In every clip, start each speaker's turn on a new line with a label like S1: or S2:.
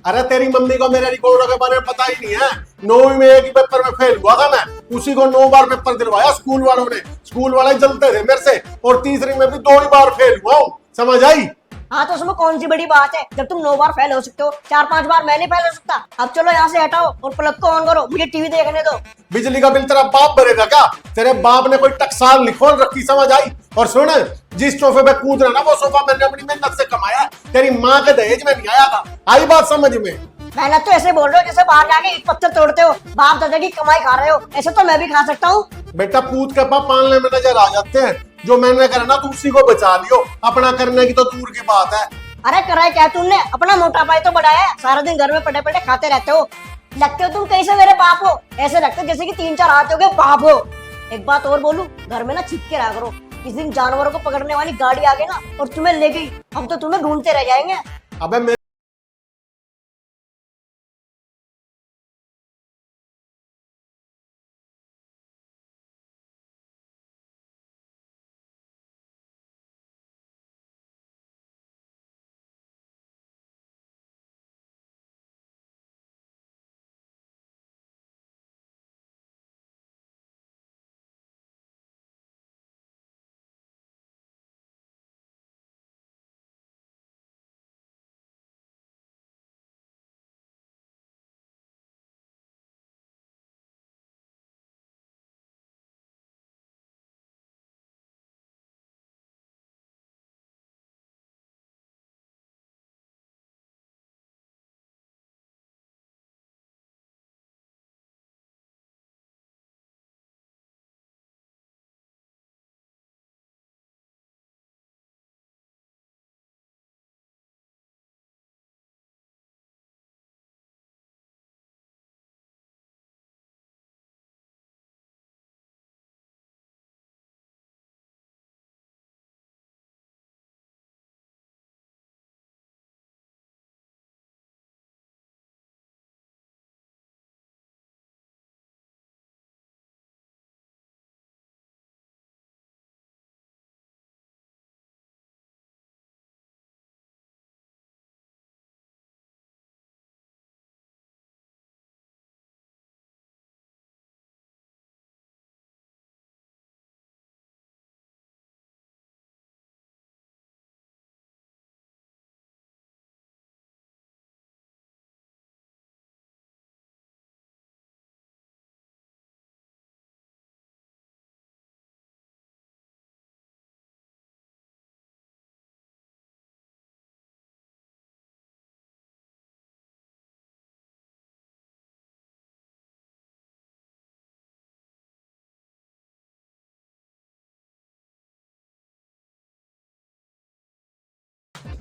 S1: अरे तेरी मम्मी को मेरे रिकॉर्डों के बारे में पता ही नहीं है। 9वीं में एक ही पेपर में फेल हुआ था मैं, उसी को 9 बार पेपर दिलवाया स्कूल वालों ने। स्कूल वाले जलते थे मेरे से, और तीसरी में भी 2 ही बार फेल हुआ हूँ, समझ आई?
S2: हाँ तो उसमें कौन सी बड़ी बात है, जब तुम 9 बार फेल हो सकते हो, 4-5 बार मैं नहीं फेल हो सकता। अब चलो यहाँ से हटाओ और प्लग को ऑन करो, मुझे टीवी देखने दो।
S1: बिजली का बिल तेरा बाप भरेगा क्या? तेरे बाप ने कोई टकसाल नहीं खोल रखी, समझ आई? और सुन, जिस सोफे पे कूद रहा ना, वो सोफा मैंने अपनी मेहनत से कमाया, तेरी माँ के दहेज में नहीं आया था। आई बात समझ में?
S2: मेहनत तो ऐसे बोल रहे हो जैसे बाहर जाके ईंट पत्थर तोड़ते हो, बाप दादा की कमाई खा रहे हो, ऐसे तो मैं भी खा सकता हूँ।
S1: बेटा पूत के पाप पालने में नजर आ जाते हैं। जो मैंने करना तू उसी को बचा लियो, अपना करने की तो दूर की बात है।
S2: अरे कराए क्या तुमने, अपना मोटापा ही तो बढ़ाया है, सारा दिन घर में पड़े पड़े खाते रहते हो। लगते हो तुम कहीं से मेरे बाप हो, ऐसे लगते हो जैसे कि 3-4 हाथ हो गए बाप हो। एक बात और बोलूं, घर में ना छिप के रहा करो, किसी दिन जानवरों को पकड़ने वाली गाड़ी आ गई ना और तुम्हें ले गई, हम तो तुम्हें ढूंढते रह जाएंगे।
S1: अबे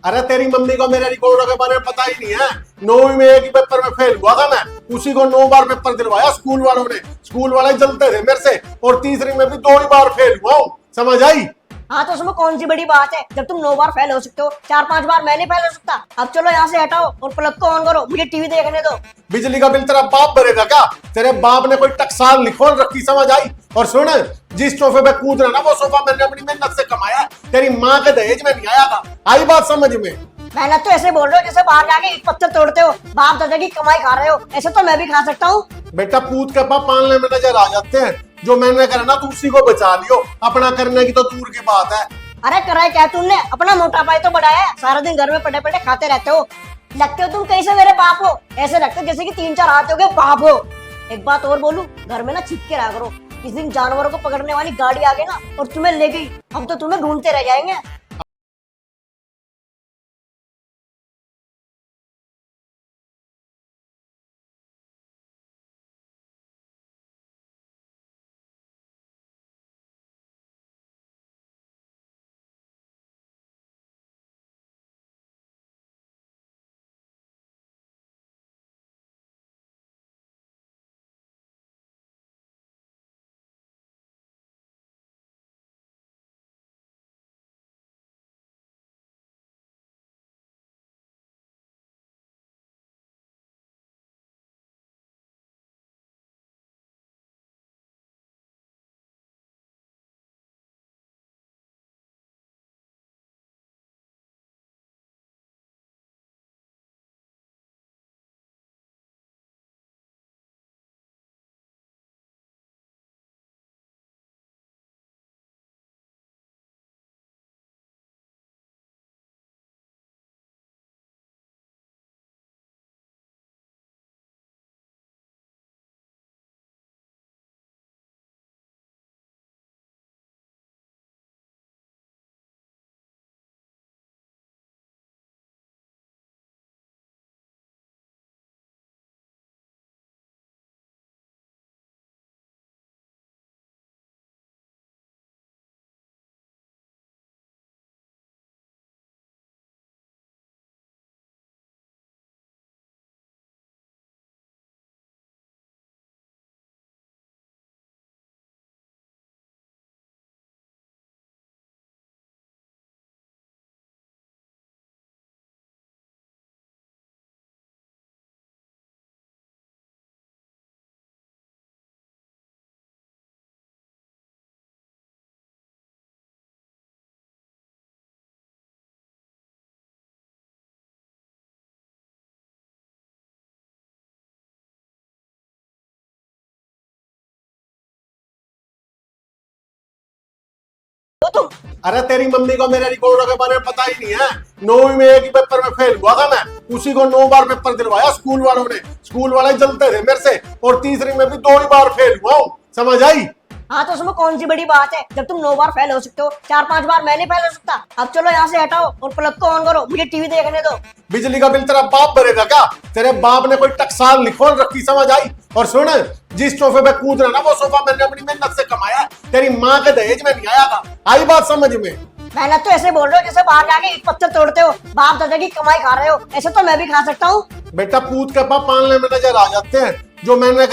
S1: अरे तेरी मम्मी को मेरे रिकॉर्डों के बारे में पता ही नहीं है। 9वीं में एक ही पेपर में फेल हुआ था मैं, उसी को 9 बार पेपर दिलवाया स्कूल वालों ने। स्कूल वाले जलते थे मेरे से, और तीसरी में भी 2 ही बार फेल हुआ हूँ, समझ आई?
S2: हाँ तो उसमें कौन सी बड़ी बात है, जब तुम 9 बार फेल हो सकते हो, 4-5 बार मैं नहीं फेल हो सकता। अब चलो यहाँ से हटाओ और प्लग को ऑन करो, मुझे टीवी देखने दो।
S1: बिजली का बिल तेरा बाप भरेगा क्या? तेरे बाप ने कोई टकसाल नहीं खोल रखी, समझ आई? और सुन, जिस सोफे पे कूद रहा ना, वो सोफा मैंने अपनी मेहनत से कमाया, तेरी माँ के दहेज में नहीं आया था। आई बात समझ में?
S2: मेहनत तो ऐसे बोल रहे हो जैसे बाहर जाके ईंट पत्थर तोड़ते हो, बाप दादा की कमाई खा रहे हो, ऐसे तो मैं भी खा सकता हूँ।
S1: बेटा पूत के पाप पालने में नजर आ जाते हैं। जो मैंने करना तू उसी को बचा लियो, अपना करने की तो दूर की बात है।
S2: अरे कराए क्या तुमने, अपना मोटापा ही तो बढ़ाया है, सारा दिन घर में पड़े पड़े खाते रहते हो। लगते हो तुम कहीं से मेरे बाप हो, ऐसे लगते हो जैसे कि 3-4 हाथ हो गए बाप हो। एक बात और बोलूं, घर में ना छिप के रहा करो, किसी दिन जानवरों को पकड़ने वाली गाड़ी आ गई ना और तुम्हें ले गई, हम तो तुम्हें ढूंढते रह जाएंगे।
S1: अरे तेरी मम्मी को मेरे रिकॉर्डों के बारे में पता ही नहीं है। 9वीं में एक ही पेपर में फेल हुआ था मैं, उसी को 9 बार पेपर दिलवाया स्कूल वालों ने। स्कूल वाले जलते थे मेरे से, और तीसरी में भी 2 ही बार फेल हुआ हूँ, समझ आई?
S2: हाँ तो उसमें कौन सी बड़ी बात है, जब तुम 9 बार फेल हो सकते हो, 4-5 बार मैं नहीं फेल हो सकता। अब चलो यहाँ से हटाओ और प्लग को ऑन करो, मुझे टीवी देखने दो।
S1: बिजली का बिल तेरा बाप भरेगा क्या? तेरे बाप ने कोई टकसाल नहीं खोल रखी, समझ आई? और सुन, जिस सोफे पे कूद रहा ना, वो सोफा मैंने अपनी मेहनत से कमाया है, तेरी माँ के दहेज में नहीं आया था। आई बात समझ में?
S2: मेहनत तो ऐसे बोल रहे हो जैसे बाहर जाके ईंट पत्थर तोड़ते हो, बाप दादा की कमाई खा रहे हो। ऐसे तो मैं भी खा सकता हूँ।
S1: बेटा पूत के पाप पालने में नजर आ जाते हैं, जो मैंने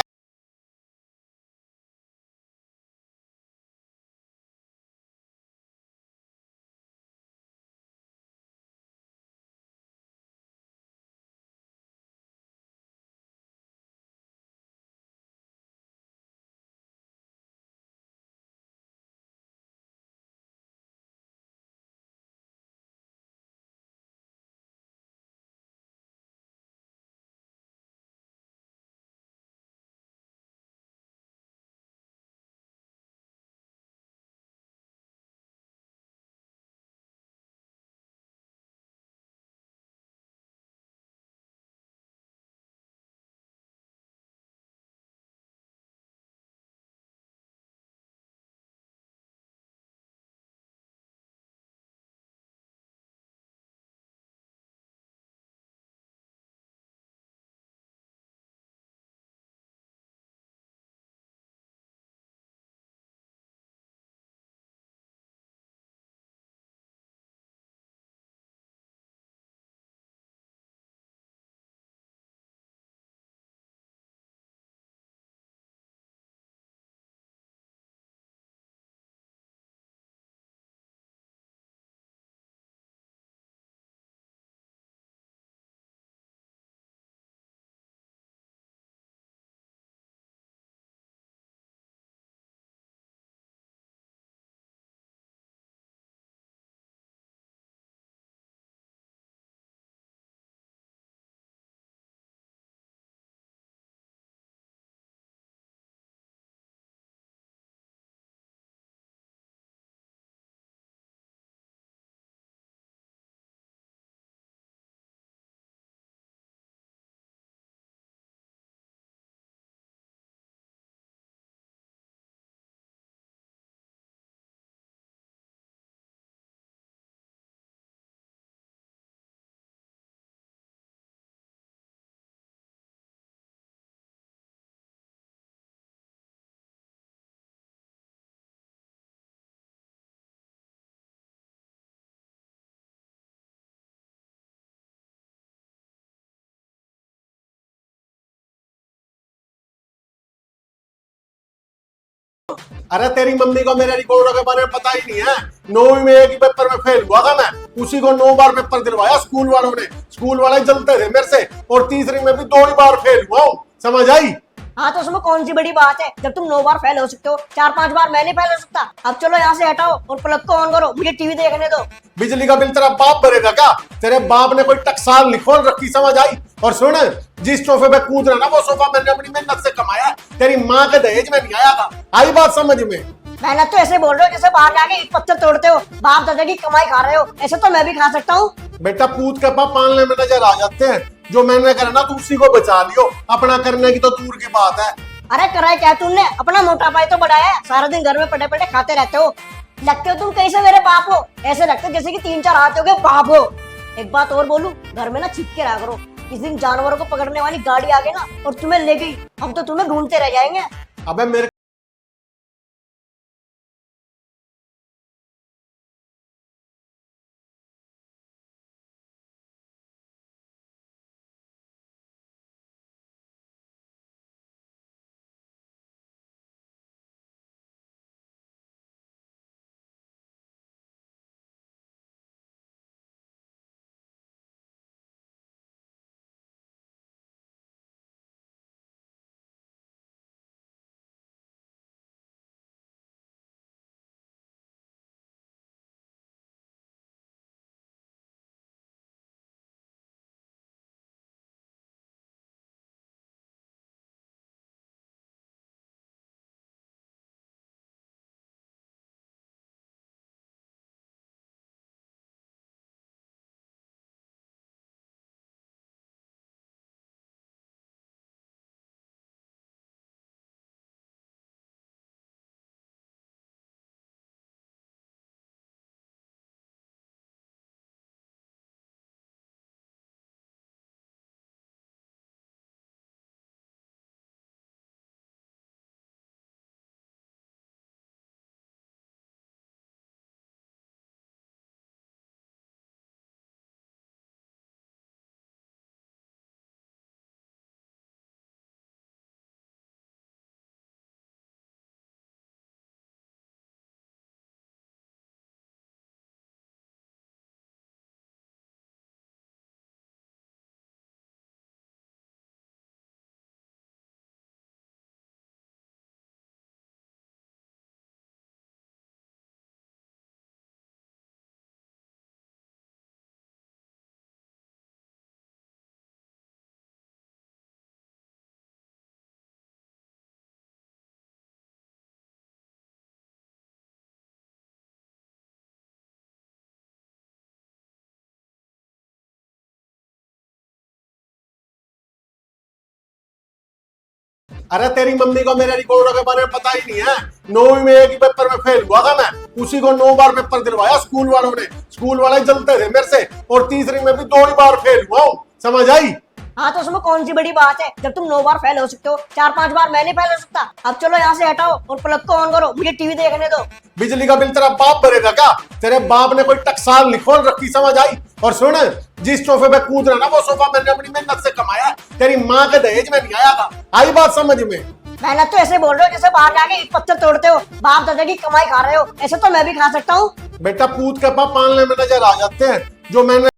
S1: अरे तेरी मम्मी को मेरे रिकॉर्डों के बारे में पता ही नहीं है। 9वीं में एक ही पेपर में फेल हुआ था मैं, उसी को 9 बार पेपर दिलवाया स्कूल वालों ने। स्कूल वाले जलते थे मेरे से, और तीसरी में भी 2 ही बार फेल हुआ हूँ, समझ आई?
S2: हाँ तो उसमें कौन सी बड़ी बात है, जब तुम 9 बार फेल हो सकते हो, 4-5 बार मैं नहीं फेल हो सकता। अब चलो यहाँ से हटाओ और प्लग को ऑन करो, मुझे टीवी देखने दो।
S1: बिजली का बिल तेरा बाप भरेगा क्या? तेरे बाप ने कोई टकसाल नहीं खोल रखी, समझ आई? और सुन, जिस सोफे पे कूद रहा ना, वो सोफा मैंने अपनी मेहनत से कमाया है, तेरी माँ के दहेज में नहीं आया था। आई बात समझ में?
S2: मेहनत तो ऐसे बोल रहे हो जैसे बाहर जाके ईंट पत्थर तोड़ते हो, बाप दादा की कमाई खा रहे हो। ऐसे तो मैं भी खा सकता हूँ।
S1: बेटा पूत के पाप पालने में नजर आ जाते हैं, जो मैंने करना तू उसी को बचा लियो, अपना करने की तो दूर की बात है।
S2: अरे कराए क्या तुमने, अपना मोटापा ही तो बढ़ाया है। सारा दिन घर में पड़े पड़े खाते रहते हो, लगते हो तुम कहीं से मेरे बाप हो। ऐसे लगते हो जैसे कि 3-4 हाथ हो गए बाप हो। एक बात और बोलूं, घर में ना छिप के रहा करो। किसी दिन जानवरों को पकड़ने वाली गाड़ी आ गई ना और तुम्हें ले गई, हम तो तुम्हें ढूंढते रह जाएंगे।
S1: अबे मेरे अरे तेरी मम्मी को मेरे रिकॉर्डों के बारे में पता ही नहीं है। 9वीं में एक ही पेपर में फेल हुआ था मैं, उसी को 9 बार पेपर दिलवाया स्कूल वालों ने। स्कूल वाले जलते थे मेरे से, और तीसरी में भी 2 ही बार फेल हुआ हूँ, समझ आई?
S2: हाँ तो उसमें कौन सी बड़ी बात है, जब तुम 9 बार फेल हो सकते हो, 4-5 बार मैं नहीं फेल हो सकता। अब चलो यहाँ से हटाओ और प्लग को ऑन करो, मुझे टीवी देखने दो।
S1: बिजली का बिल तेरा बाप भरेगा क्या? तेरे बाप ने कोई टकसाल नहीं खोल रखी, समझ आई? और सुन, जिस सोफे पे कूद रहा ना वो सोफा मैंने अपनी मेहनत से कमाया, तेरी माँ के दहेज में नहीं आया था। आई बात समझ में?
S2: मेहनत तो ऐसे बोल रहे हो जैसे बाहर जाके ईंट पत्थर तोड़ते हो, बाप दादा की कमाई खा रहे हो। ऐसे तो मैं भी खा सकता हूँ।
S1: बेटा पूत के पाप पालने में नजर आ जाते हैं, जो मैंने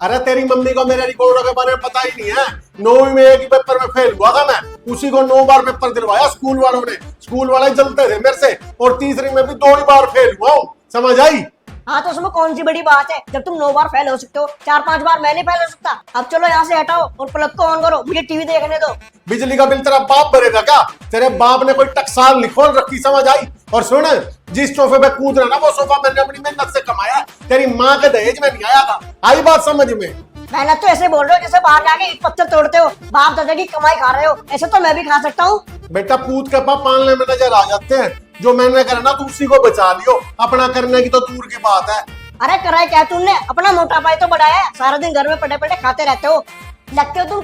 S1: अरे तेरी मम्मी को मेरे रिकॉर्डों के बारे में पता ही नहीं है। 9वीं में एक ही पेपर में फेल हुआ था मैं, उसी को 9 बार पेपर दिलवाया स्कूल वालों ने। स्कूल वाले जलते थे मेरे से, और तीसरी में भी 2 ही बार फेल हुआ हूँ, समझ आई?
S2: हाँ तो उसमें कौन सी बड़ी बात है, जब तुम 9 बार फेल हो सकते हो, 4-5 बार मैं नहीं फेल हो सकता। अब चलो यहाँ से हटाओ और प्लग को ऑन करो, मुझे टीवी देखने दो।
S1: बिजली का बिल तेरा बाप भरेगा क्या? तेरे बाप ने कोई टकसाल नहीं खोल रखी, समझ आई? और सुन, जिस सोफे पे कूद रहा ना वो सोफा मैंने अपनी मेहनत से कमाया, तेरी माँ के दहेज में नहीं आया था। आई बात समझ में?
S2: मेहनत तो ऐसे बोल रहे हो जैसे बाहर जाके ईंट पत्थर तोड़ते हो, बाप दादा की कमाई खा रहे हो। ऐसे तो मैं भी खा सकता हूँ।
S1: बेटा पूत के पाप पालने में नजर आ जाते हैं, जो मैंने करना तू उसी को बचा लियो, अपना करने की तो दूर की बात है।
S2: अरे कराए क्या तुमने, अपना मोटापा ही तो बढ़ाया है। सारा दिन घर में पड़े पड़े खाते रहते हो, लगते हो तुम